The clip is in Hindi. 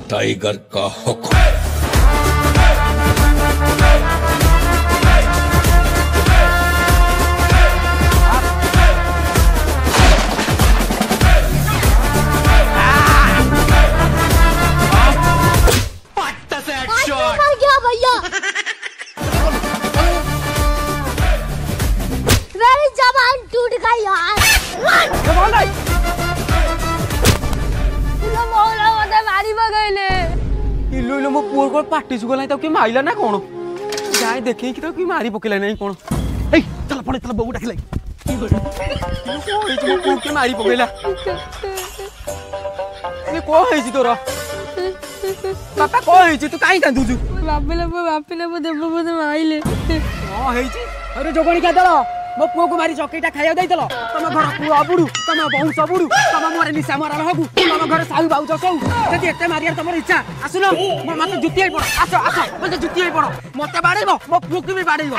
टाइगर का हुक्म। मर गया भैया। मेरी जबान टूट गई यार। मारी बगैले इल्लू इल्लू मो पुअर को पार्टी सुगला तो कि माइला ना कोन जाय देखि कि तो कि मारी पकेला नहीं कोन ए चल पड़े चल बबू डाकिले कोई तुम के मारी पकेला ए को हेछि तोरा पापा को हेछि तू काई कांदुजु बापिले मो देव मो माइले को हेछि अरे जोगणी का दलो मो पुओ को मारी चॉकलेट खाइया दैतलो तम घर पुओ अबुडू तम बहु सबुडू तम मोरे निशा मारा हगु तम घर साहू बाऊ चसौ जति एते मारिया तमर इच्छा आसुनो मो मते जुतियै पड़ आसो आसो मते जुतियै पड़ मते बाडैबो मो पुओ के भी बाडैबो